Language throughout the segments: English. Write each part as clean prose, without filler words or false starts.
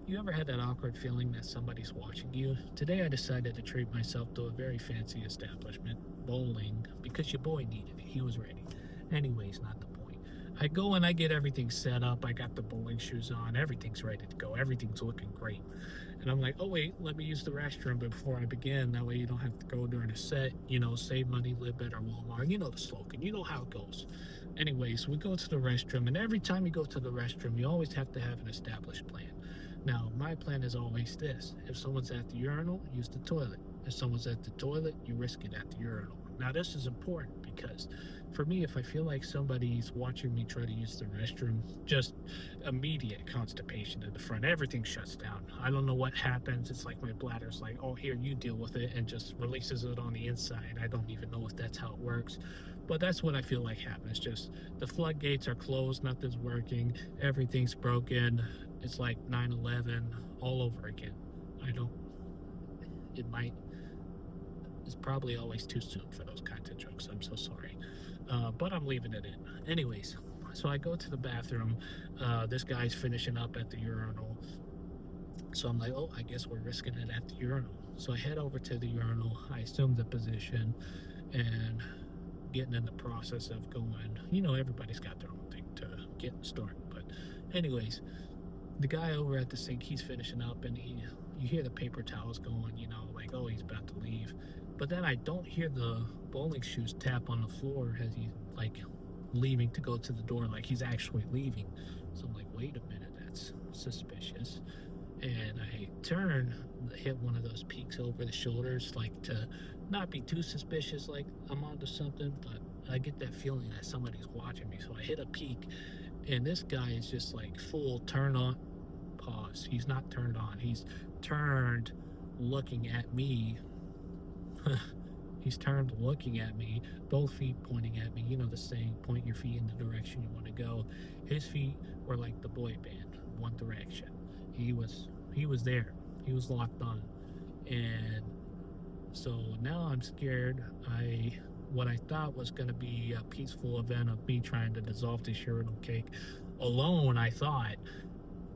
You ever had that awkward feeling that somebody's watching you? Today I decided to treat myself to a very fancy establishment, bowling, because your boy needed it. He was ready. Anyways, not the point. I go and I get everything set up. I got the bowling shoes on. Everything's ready to go. Everything's looking great. And I'm like, oh wait, let me use the restroom before I begin. That way you don't have to go during a set. Save money, live better, Walmart. You know the slogan. You know how it goes. Anyways, we go to the restroom, and every time you go to the restroom, you always have to have an established plan. Now, my plan is always this. If someone's at the urinal, use the toilet. If someone's at the toilet, you risk it at the urinal. Now, this is important because for me, if I feel like somebody's watching me try to use the restroom, just immediate constipation in the front. Everything shuts down. I don't know what happens. It's like my bladder's like, oh, here, you deal with it, and just releases it on the inside. I don't even know if that's how it works. But that's what I feel like happens. Just the floodgates are closed. Nothing's working. Everything's broken. It's like 9/11 all over again. It's probably always too soon for those kinds of jokes. I'm so sorry. But I'm leaving it in. Anyways, so I go to the bathroom. This guy's finishing up at the urinal. So I'm like, oh, I guess we're risking it at the urinal. So I head over to the urinal. I assume the position and getting in the process of going. Everybody's got their own thing to get started. But anyways, the guy over at the sink, he's finishing up, and you hear the paper towels going, like, oh, he's about to leave. But then I don't hear the bowling shoes tap on the floor as he's like leaving to go to the door, like he's actually leaving. So I'm like, wait a minute, that's suspicious. And I turn, hit one of those peeks over the shoulders, like to not be too suspicious, like I'm onto something, but I get that feeling that somebody's watching me. So I hit a peek, and this guy is just like full turn on, pause. He's not turned on. He's turned looking at me. He's turned looking at me, both feet pointing at me. You know the saying, point your feet in the direction you want to go. His feet were like the boy band, one direction. He was there. He was locked on. And so now I'm scared. What I thought was going to be a peaceful event of me trying to dissolve this urinal cake alone, I thought,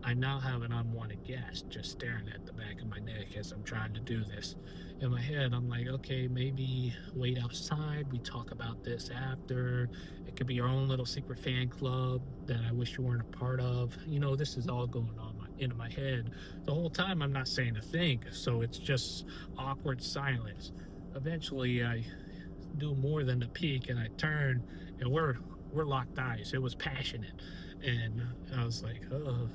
I now have an unwanted guest just staring at the back of my neck as I'm trying to do this. In my head, I'm like, okay, maybe wait outside. We talk about this after. It could be your own little secret fan club that I wish you weren't a part of. This is all going on into my head. The whole time I'm not saying a thing, so it's just awkward silence. Eventually, I do more than the peek, and I turn, and we're locked eyes. It was passionate, and I was like, oh.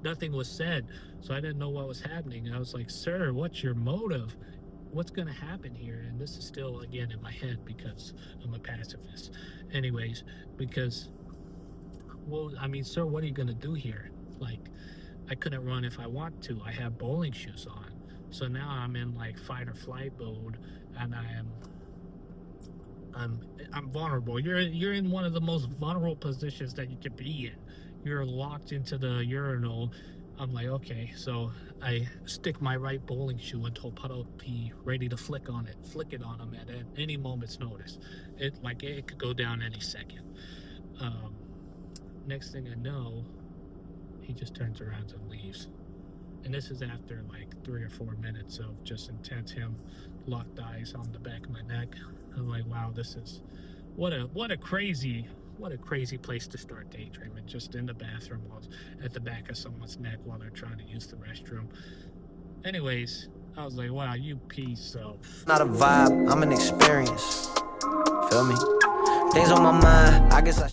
Nothing was said, so I didn't know what was happening. I was like, sir, what's your motive? What's going to happen here? And this is still, again, in my head because I'm a pacifist. Anyways, sir, what are you going to do here? Like, I couldn't run if I want to. I have bowling shoes on. So now I'm in like fight or flight mode, and I'm vulnerable. You're in one of the most vulnerable positions that you could be in. You're locked into the urinal. I'm like, okay, so I stick my right bowling shoe into a puddle of pee, ready to flick it on him at any moment's notice. It could go down any second. Next thing I know, he just turns around and leaves. And this is after like 3 or 4 minutes of just intense him locked eyes on the back of my neck. I'm like, wow, this is what a crazy place to start daydreaming, just in the bathroom at the back of someone's neck while they're trying to use the restroom. Anyways, I was like, wow, you piece of... Not a vibe, I'm an experience. Feel me? Things on my mind, I guess I...